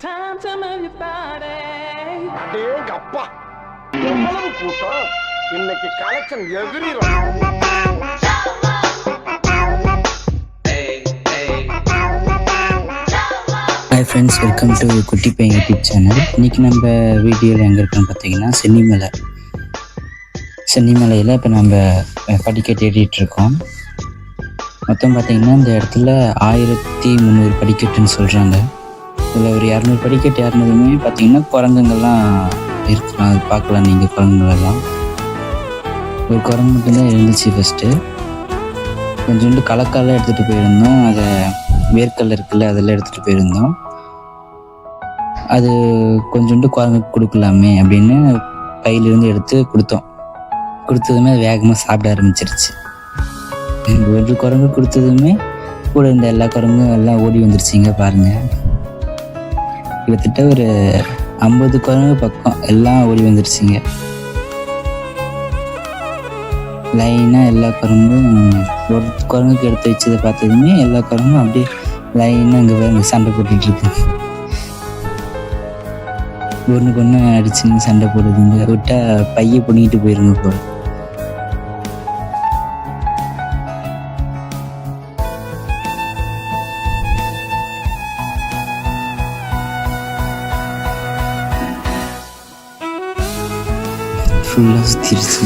Time to move your body. அப்பா எவ்வளவு கூட்டம் இன்னைக்கு கலெக்ஷன் எகிரிடும். ஹாய் ஃப்ரெண்ட்ஸ், வெல்கம் டு குட்டி பையன் யூடியூப் சேனல். இன்றைக்கி நம்ம வீடியோவில் எங்கே இருக்கோன்னு பார்த்தீங்கன்னா சென்னிமலையில் இப்போ நம்ம படிக்கட்டு ஏறிட்டுருக்கோம். மொத்தம் பார்த்திங்கன்னா இந்த இடத்துல 1300 படிக்கட்டுன்னு சொல்கிறாங்க. இதில் ஒரு 200 படிக்கட்டு ஏறினதுமே பார்த்திங்கன்னா குரங்குங்கள்லாம் இருக்கலாம், அது பார்க்கலாம் நீங்கள் குரங்குங்களெல்லாம். ஒரு குரங்கு மட்டும்தான் இருந்துச்சு ஃபஸ்ட்டு. கொஞ்சோண்டு கலக்காலாம் எடுத்துகிட்டு போயிருந்தோம், அதை வேர்க்கல் இருக்குல்ல அதெல்லாம் எடுத்துகிட்டு போயிருந்தோம். அது கொஞ்சோண்டு குரங்குக்கு கொடுக்கலாமே அப்படின்னு பையிலிருந்து எடுத்து கொடுத்ததுமே அது வேகமாக சாப்பிட ஆரம்பிச்சிருச்சு. ஒரு குரங்கு கொடுத்ததுமே கூட இருந்த எல்லா குரங்கும் எல்லாம் ஓடி வந்துருச்சிங்க பாருங்கள். கிட்டத்தட்ட ஒரு 50 குரங்கு பக்கம் எல்லாம் ஓடி வந்துருச்சிங்க. லைனாக எல்லா குரங்கும் ஒரு குரங்குக்கு எடுத்து வச்சதை பார்த்ததுமே எல்லா குரங்கும் அப்படியே லைனாக இங்கே பாருங்க சண்டை போட்டுட்ருக்கு. ஒன்றுக்கு ஒன்று அடிச்சுன்னு சண்டை போடுதுங்க. விட்டால் பையை பிடிக்கிட்டு போயிருங்க போல. ஃபுல்லாக சுற்றிருச்சு.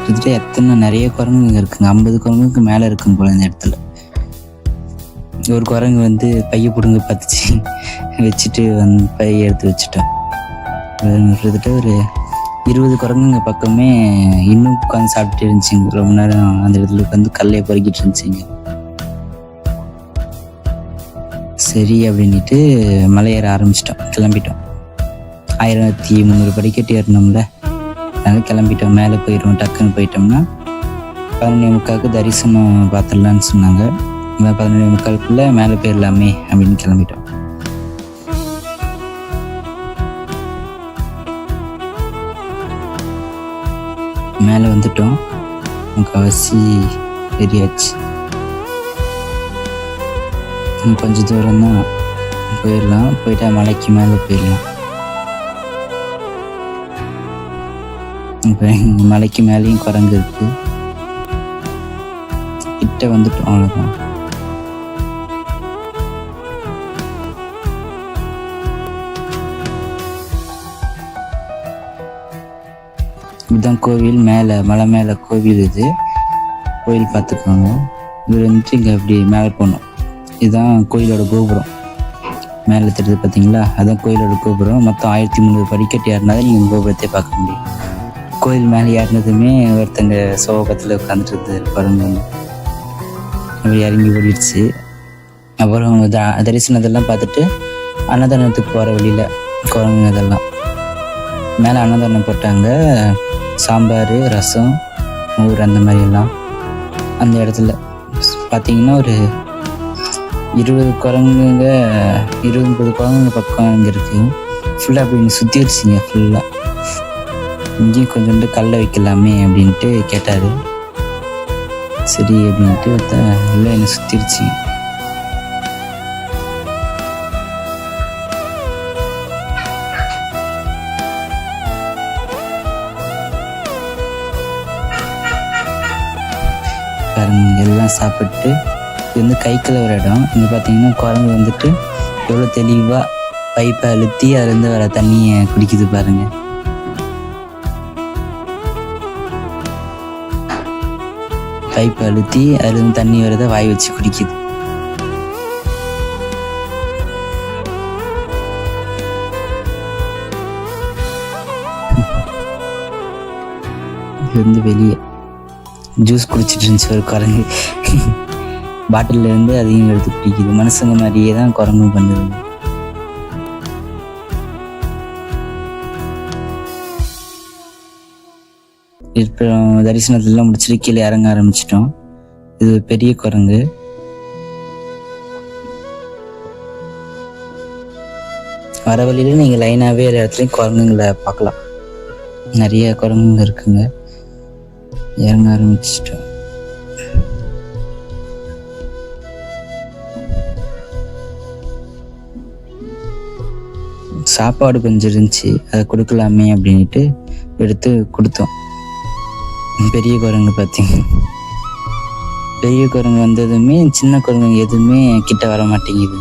கிட்டத்தட்ட நிறைய குரங்குங்க இருக்குங்க. 50 குரங்குக்கு மேலே இருக்கும் போல இந்த இடத்துல. ஒரு குரங்கு வந்து பையை பிடுங்க பார்த்துச்சு, வச்சுட்டு பையை எடுத்து வச்சுட்டோம். கிட்டத்தட்ட ஒரு 20 குரங்குங்க பக்கமே இன்னும் உட்காந்து சாப்பிட்டு இருந்துச்சுங்க. ரொம்ப நேரம் அந்த இடத்துல உட்காந்து கல்லையை பொறுக்கிட்டு இருந்துச்சுங்க. சரி அப்படின்ட்டு மலை ஏற ஆரம்பிச்சிட்டோம், கிளம்பிட்டோம். 1300 படிக்கட்டு ஏறணும்ல, அதனால கிளம்பிட்டோம். மேலே போயிடுவோம். டக்குன்னு போயிட்டோம்னா 11:45 தரிசனம் பார்த்துடலான்னு சொன்னாங்க. 11:45 மேலே போயிடலாமே அப்படின்னு கிளம்பிட்டோம். மேலே வந்துட்டோம். முக்கால்வாசி ஏறியாச்சு. கொஞ்சம் தூரம் தான் போயிடலாம். போயிட்டா மலைக்கு மேலே போயிடலாம். இப்போ மலைக்கு மேலேயும் குரங்கு இருக்கு. கிட்ட வந்துட்டோம், அவ்வளோதான். இதுதான் கோவில். மேலே மலை மேலே கோவில். இது கோவில் பார்த்துக்கோங்க. இது வந்துட்டு இங்கே அப்படி மேலே போகணும். இதுதான் கோயிலோட கோபுரம். மேலே தெரியுது பார்த்தீங்களா, அதுதான் கோயிலோட கோபுரம். மொத்தம் 1300 படிக்கட்டு ஏறினாதான் நீங்கள் கோபுரத்தை பார்க்க முடியும். கோயில் மேலே ஏறினதுமே ஒருத்தங்க சோகத்தில் உட்காந்துட்டு குரங்கு அப்படி இறங்கி ஓடிடுச்சு. அப்புறம் தரிசனத்தெல்லாம் பார்த்துட்டு அன்னதானத்துக்கு போகிற வழியில் குரங்கு இதெல்லாம் மேலே அன்னதானம் போட்டாங்க. சாம்பார், ரசம், மோர் அந்த மாதிரியெல்லாம். அந்த இடத்துல பார்த்தீங்கன்னா ஒரு 20 குரங்குங்க 20-30 குரங்குங்க பக்கம் இங்கே இருக்குது. ஃபுல்லாக அப்படி சுற்றிடுச்சிங்க. ஃபுல்லாக இங்கேயும் கொஞ்சோண்டு கல்லை வைக்கலாமே அப்படின்ட்டு கேட்டார். சரி அப்படின்ட்டு எல்லாம் என்னை சுற்றிடுச்சு. பாருங்க எல்லாம் சாப்பிட்டு இது வந்து கை கழுவுற இடம். இங்கே பார்த்தீங்கன்னா குரங்கு வந்துட்டு எவ்வளோ தெளிவாக பைப்பை அழுத்தி அதுலேருந்து வர தண்ணியை குடிக்குது பாருங்க. பைப்பை அழுத்தி அதுலேருந்து தண்ணி வரதை வாய் வச்சு குடிக்குது. இது வந்து வெளியே ஜூஸ் குடிச்சிட்டு இருந்துச்சு ஒரு குரங்கு. பாட்டிலில் இருந்து அதையும் எடுத்து குடிக்குது. மனுஷங்க மாதிரியே தான் குரங்கும் பண்ணுது. இப்போ தரிசனத்துலாம் முடிச்சுட்டு கீழே இறங்க ஆரம்பிச்சிட்டோம். இது பெரிய குரங்கு. வர வழியில் நீங்கள் லைனாகவே எல்லா இடத்துலையும் குரங்குங்களை பார்க்கலாம். நிறைய குரங்குங்க இருக்குங்க. இறங்க ஆரம்பிச்சிட்டோம். சாப்பாடு கொஞ்சம் இருந்துச்சு, அதை கொடுக்கலாமே அப்படின்ட்டு எடுத்து கொடுத்தோம். பெரிய குரங்கு பார்த்தீங்க, பெரிய குரங்கு வந்ததுமே சின்ன குரங்கு எதுவுமே கிட்ட வர மாட்டேங்குது.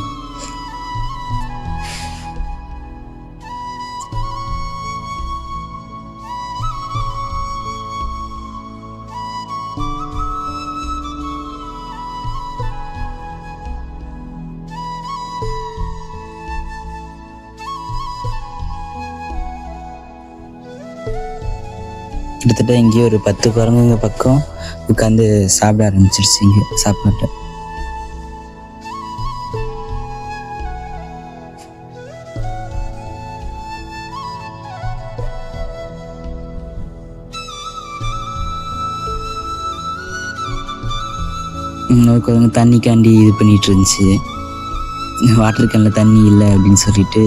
கிட்டத்தட்ட இங்கேயே ஒரு 10 குரங்குங்க பக்கம் உட்காந்து சாப்பிட ஆரம்பிச்சிருச்சிங்க சாப்பாட்டை. இன்னொரு குரங்கு தண்ணிக்காண்டி இது பண்ணிட்டு இருந்துச்சு. வாட்டர் கேனில் தண்ணி இல்லை அப்படின்னு சொல்லிட்டு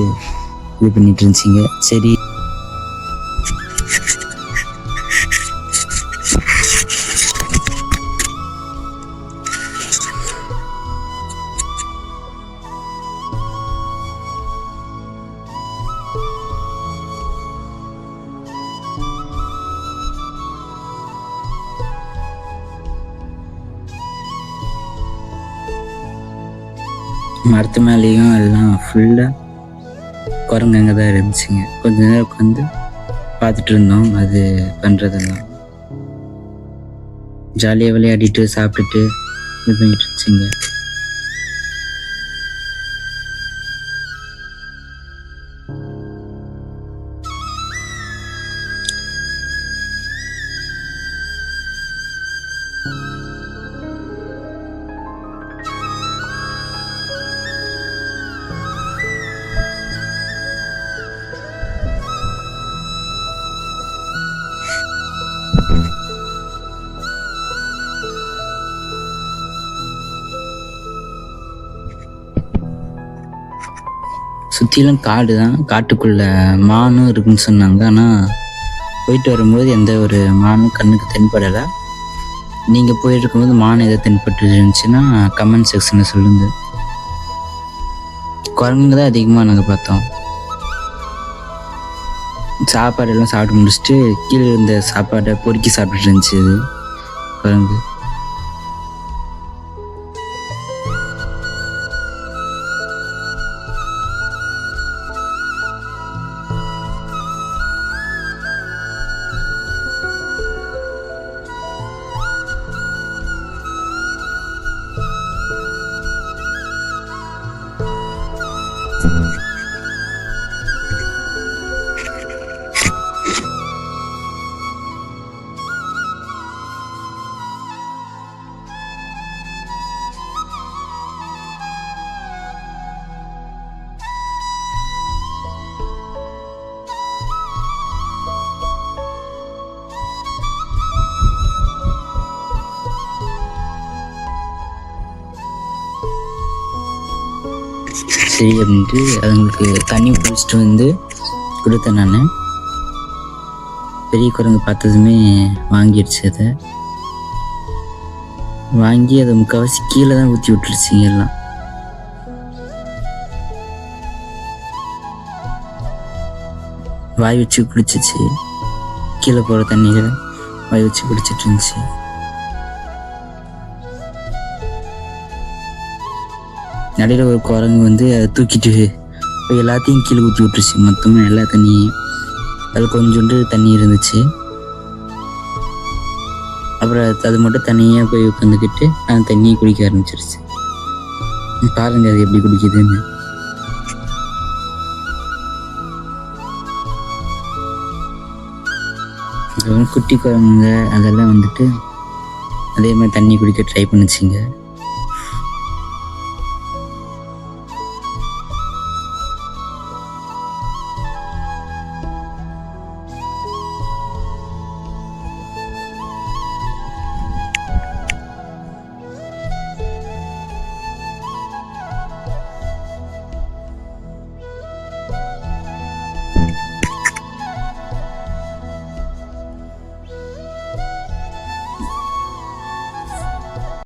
இது பண்ணிட்டு இருந்துச்சிங்க. சரி மரத்து மேலேயும் எல்லாம் ஃபுல்லாக குரங்குங்க தான் இருந்துச்சுங்க. கொஞ்ச நேரம் உட்காந்து பார்த்துட்டு இருந்தோம் அது பண்ணுறதெல்லாம். ஜாலியாக விளையாடிட்டு சாப்பிட்டுட்டு இது பண்ணிட்டு இருந்துச்சுங்க. சுற்றிலும் காடு தான், காட்டுக்குள்ளே மானும் இருக்குன்னு சொன்னாங்க. ஆனால் போயிட்டு வரும்போது எந்த ஒரு மானும் கண்ணுக்கு தென்படலை. நீங்கள் போயிட்டு இருக்கும்போது மான் எதை தென்பட்டு இருந்துச்சுன்னா கமெண்ட் செக்ஷனில் சொல்லுங்கள். குரங்குங்க தான் அதிகமாக நாங்கள் பார்த்தோம். சாப்பாடெல்லாம் சாப்பிட்டு முடிச்சுட்டு கீழே இருந்த சாப்பாடை பொறுக்கி சாப்பிட்டுட்டு இருந்துச்சு அது குரங்கு. சரி அப்படின்ட்டு அதுங்களுக்கு தண்ணி குடிச்சிட்டு வந்து கொடுத்தேன் நான். பெரிய குரங்கு பார்த்ததுமே வாங்கிடுச்சு. அதை வாங்கி அதை முக்கால்வாசி கீழே தான் ஊற்றி விட்டுருச்சிங்க எல்லாம். வாய் வச்சு குடிச்சிச்சு. கீழே போகிற தண்ணிகளை வாய் வச்சு குடிச்சிட்டு இருந்துச்சு. நடையில் ஒரு குரங்கு வந்து அதை தூக்கிட்டு போய் எல்லாத்தையும் கீழே ஊற்றி விட்டுருச்சு. மொத்தமாக எல்லா தண்ணியும் அதில் கொஞ்சோண்டு தண்ணி இருந்துச்சு. அப்புறம் அது மட்டும் தனியாக போய் உட்காந்துக்கிட்டு அந்த தண்ணியை குடிக்க ஆரம்பிச்சிருச்சு. பாருங்க அது எப்படி குடிக்குதுன்னு. குட்டி குரங்குங்க அதெல்லாம் வந்துட்டு அதே மாதிரி தண்ணி குடிக்க ட்ரை பண்ணுச்சுங்க.